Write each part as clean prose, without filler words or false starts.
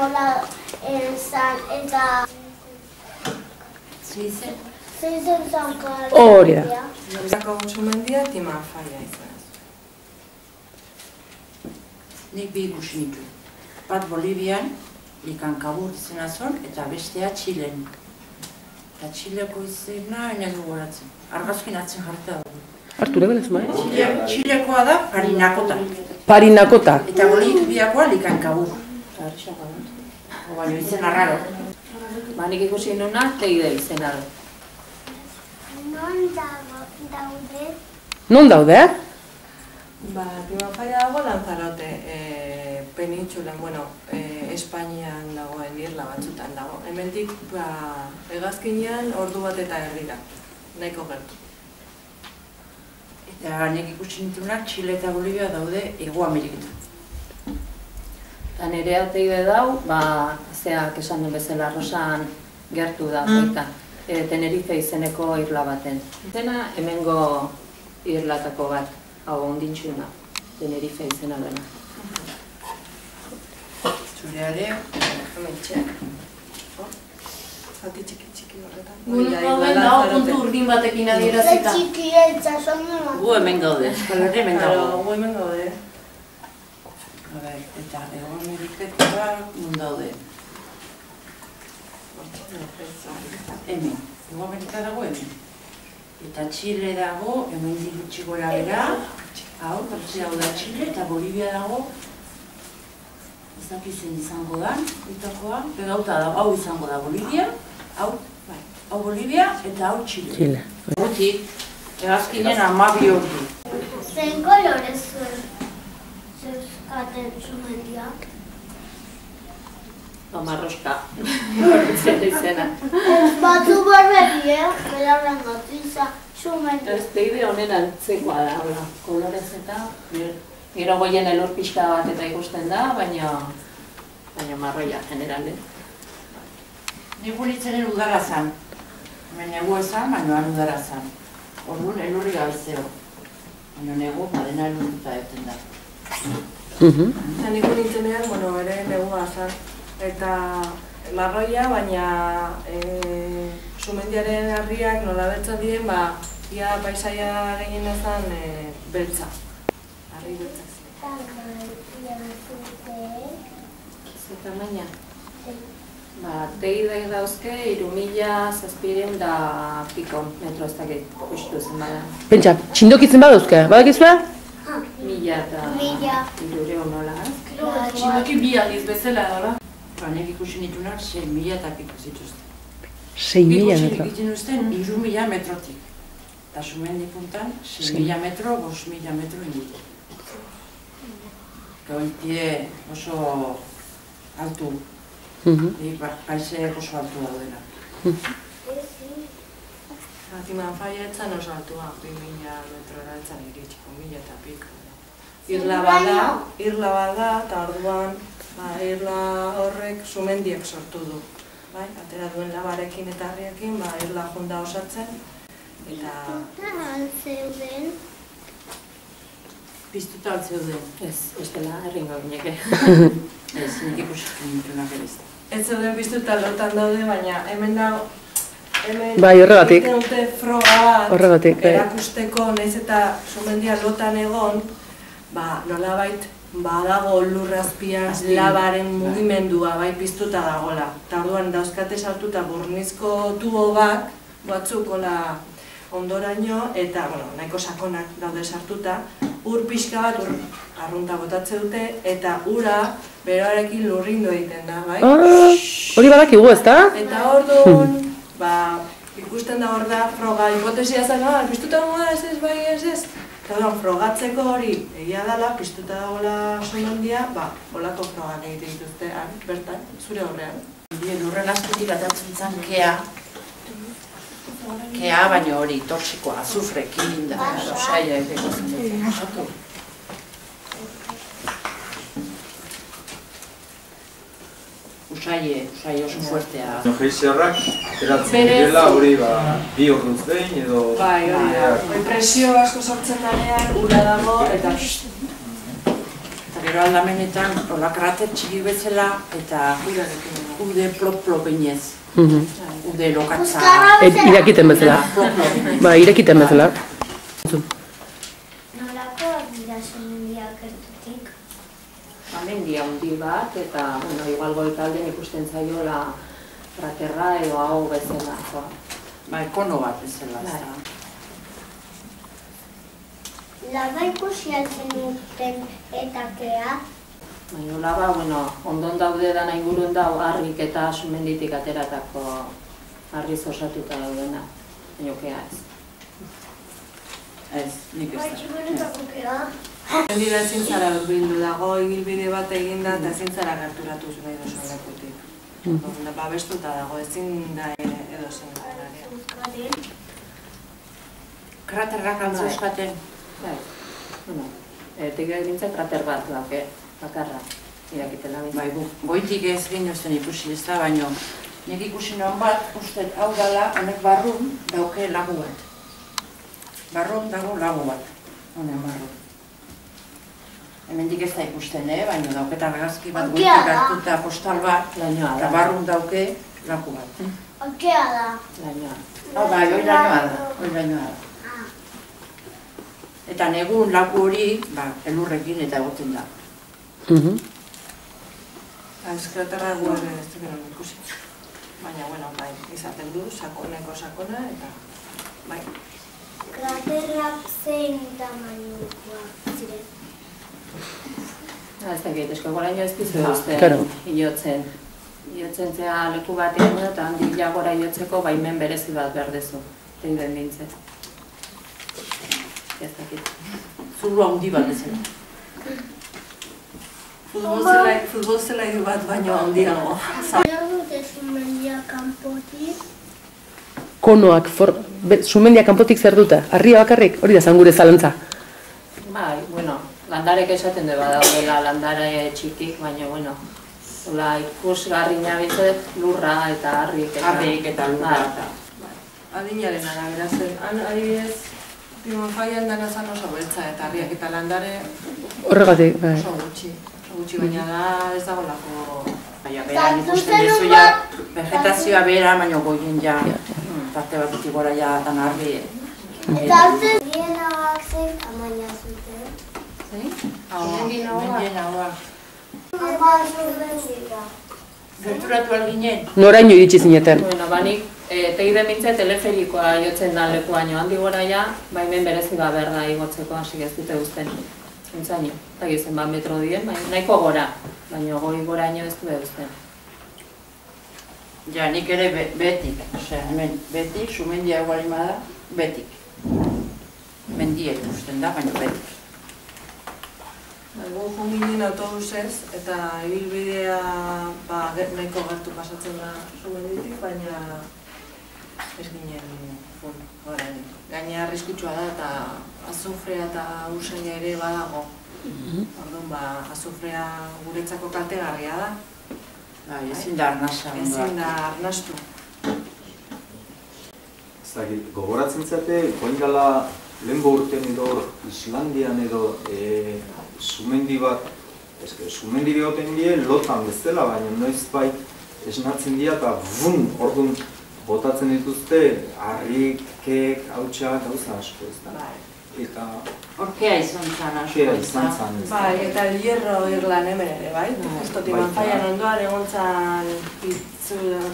nola zan, eta... Zeizen zaukar... Hori da. Zako sumendia, Timanfaia izan. Nik bi ikusi nitu. Bat Bolivian, Likankabur izena zon, eta bestea Txilen. Eta Txileko izena enez gogoratzen. Argazkin atzen jarta dugu. Arture belezma, Txilekoa da Parinakota. Parinakota. Eta Boliviakoa Likankabur. Baina izena raro. Nik ikusi nuna, Teide izena du. Non daude? Non daude? Timanfaia dago Lanzarote penintxulan, Espainian dagoen irla batzutan dago. Hemendik, hegazkinean ordu bat eta erdira, nahiko gertu. Eta nik ikusi nitunak Txile eta Bolivia daude Hego Ameriketan. Eta nirea Teide dau, zeak esan duen bezala Rosan gertu da, Tenerife izeneko irla baten. Zena hemengo irlatako bat, hau ondintxuna, Tenerife izena dena. Zureare, Hementxe. Zati txiki horretan. Gauden dago puntu urdin batekin adierazita. Ze txiki etxasoan nola? gu hemen gaude, Euskal Herria hemen dago. Gu hemen gaude. Eta Hego Ameriketan nun daude. Hemen, Hego Amerika dago hemen. Eta Txile dago, hemen gutxi gora bera, hau da Txile, eta Bolivia dago, ez dakizen izango da, itakoa, pegauta dago, hau izango da Bolivia, hau Bolivia eta hau Txile. Guti, hegazkinen 12 ordu. Zein kolore zeuzkaten sumendiak? Marroska, horretzea izena. Batzu berberie, belarren gatiza, sumendiak. Ez Teide honen antzekoa da, kolorez eta gero goien elur pixka bat eta ikusten da, baina marroia generale. Nik buritzenen udara zan, baina egu ezan, baina han udara zan. Orduan elurri gabezeo, baina negu badena elurtuta egiten da. Eta nik nintzenean, ere negua zan. Eta marroia, baina sumendiaren harriak nola beltzan diren, ia paisaia gehiena zan beltza. Harri beltza. Zeta maina? Teide dauzke 3.700 da piko metro ez dakit ustu zen bada. Pentsa, txindokitzen badauzke, badakizue? 1.300 nola, ez? Txindoki bi aldiz bezala dola. Nik ikusi nitunak 6.000 eta piko zituzten. 6.000 metro. Ikusi egiten uzten 3.000 metrotik. Eta sumendi puntan 6.000 metro, 5.000 metro ingutu. Gauitie oso altu. Paisek oso altu daudena. Timanfaia etzan oso altua, 2.000 metrora etzan iritsiko, 1.000 eta piko. Irla bada, eta orduan irla horrek sumendiek sortu du. Atera duen labarekin eta harriekin, irla junda osatzen. Eta... Piztuta altzeuden. Ez dela erringo gineke. Ez, nik ikusi nitunak ere ez da. Ez zeuden piztuta lotan daude, baina hemen dago... Bai, horregatik. Hemen dute froga bat, erakusteko nahiz eta sumendia lotan egon, nolabait badago lurrazpian labaren mugimendua piztuta dagoela. Eta orduan dauzkate sartuta burnizko tubo batzuk ondoraino, eta nahiko sakonak daude sartuta, ur pixka bat arrunta botatze dute, eta ura beroarekin lurrindu egiten da, bai? Hori badakigu, ez da? Eta orduan, ikusten da hor da froga, hipotesia zen, piztuta dagoela ez, bai ez. Eta frogatzeko hori egia dela, piztuta dagoela sumendia, holako frogak egiten dituzte, bertan, zure horrean. Lurren azpitik atatzen zen kea, baina hori toxikoa, azufrekin da, osaia egiteko zen. Usaie oso fuertea. Geizerrak eratzen direla hori bi orduz behin edo... Bai, presio asko sortzen danean, ura dago eta... Gero aldamenetan, hola krater txiki bezala, eta ude plop-plop inez. Ude lokatza. Irakiten bezala. Ba, irakiten bezala. Nolako dira sumendiak gertutik? Mendia handi bat, eta, bueno, igual goikalden ikusten zaiola kraterra edo hau bezala. Ba, ekono bat bezala. Laba ikusi altzen duten etakea? Baina laba, bueno, ondon daude dana ingurun dau harrik eta sumenditik ateratako harriz osatuta daudena. Baina okea ez. Ez, nik ez da. Tximenetako kea? Dira ezin zara bildu dago, ibilbide bat eginda eta ezin zara gerturatu nahi duzun lekutik. Babestuta dago, ezin da edo zen. Kraterrak altzu eskaten. Bai, bueno, tegia egintzen krater bat dauke, bakarra, irakitela bizan. Bai, goitik ez ginozten ikusi ez da, baina nik ikusi noan bat, uste hau dala, honek barrun dauke lagu bat. Barrun dago lagu bat, honen barrun. Hemendik ez da ikusten, baina dauketa argazki bat goitik hartuta postal bat, eta barrun dauke lagu bat. Okea da. Lainoa. Bai, hori lainoa da. Eta negun laku hori, elurrekin eta egoten da. Kraterra guaren ez dugu ikusi. Baina, bueno, bai, izaten du, sakoneko sakona, eta bai. Kraterrak zein tamainokoak ziren? Ez dakit, esko goraino ez dizu uste iotzen. Iotzen zea leku batean eta handik jagora iotzeko baimen berezi bat berdezu. Teiden bintzen. Ez dakit. Zuru handi bat bezala. Futbol zelai bat baino handiago. Zer dute sumendia kanpotik? Konoak, sumendia kanpotik zer dute? Harria bakarrik? Hori da zan gure zalantza. Bai, bueno, landarek esaten du badaudela landare txikik, baina, bueno, hola ikusgarri nabizet lurra eta harrik eta lurra. Adinaren arabera zen, adibidez, Timofaian dana zan oso beltza eta harriak eta landare Horregatik, bai. oso gutxi baina da ez dago lako... Baina beran ikusten duzu ja, vegetazioa bera, baina goien ja, parte bat utik gora ja tan harri. Eta hartzen bien hauak zein tamaina zuten? Mendien hauak. Ama sumendia. Gerturatu alginen? Noraino iritsi zineten? Bueno, banik, teide mintze teleferikoa jotzen da lekuaino handi gora ja, baimen berezi bat berda igotzeko hasi ez dute uzten. Entzaino, eta gizen bat metro dien, nahiko gora, baina goi goraino ez dute uzten. Ja, nik ere betik, osea, hemen betik, sumendia egualima da, betik. Mendiek usten da, baina betik. Gu junginen autobusez eta ibilbidea nahiko gertu pasatzen da sumenditik, baina ez ginen horren. Gaina arriskutsua da eta azufrea eta usaina ere badago. Orduan, azufrea guretzako kaltegarria da. Ezin da arnasa. Ezin da arnastu. Gogoratzen zate, goindala lehenbo urten edo Islandian edo sumendi bat, sumendi behoten die lotan bezala, baina noiz bai esnatzen dira eta orduan botatzen dituzte harrik, kek, hautsak, gauza asko ez da. Eta... Orkea izan zan asko. Orkea izan zan ez da. Bai, eta hierro irlan hemen ere, bai? Justo Timofaian ondoan egon zan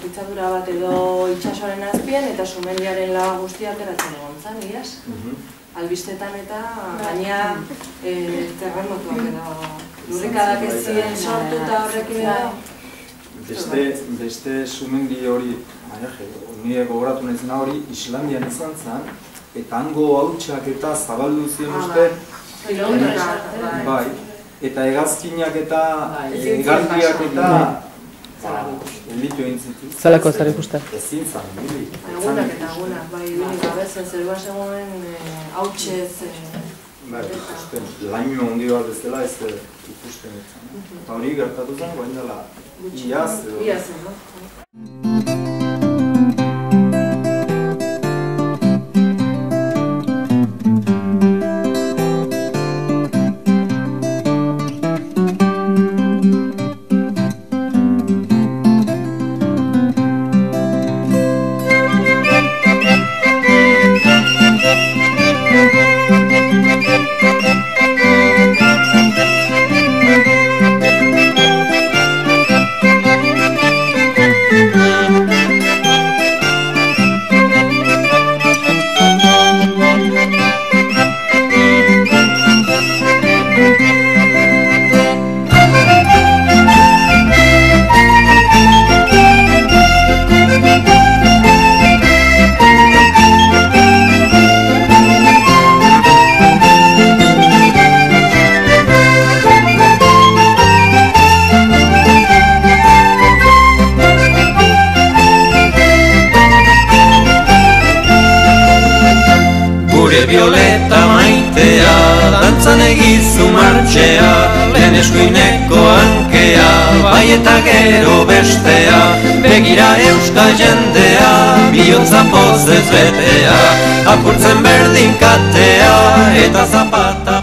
pitzadura bat edo itxasoaren azpian eta sumendiaren laba guztia ateratzen egon zan, iaz? Albistetan eta gaina terremotuak edo lurrikadak ez ziren sortu eta horrekin edo. Beste sumendi hori, nire gogoratu nezena hori, Islandian izan zen, eta hango hautsak eta zabaldu ziren uste. Bai, eta hegazkinak eta egardiak eta elitu egin zitu. Zalako zara ikusten. Ezin zan, niri. Egunak eta egunak, bai, gabezen zerua zegoen hautsez. Bai, ikusten, laino handi bat bezala ez ikusten etzen. Eta hori gertatu zen, goain dela, iaz edo. Iaz edo. violeta maitea, dantzan egizu martxea, lehen eskuineko hankea, bai eta gero bestea, begira euska jendea, bihotza pozez betea, apurtzen berdin katea, eta zapata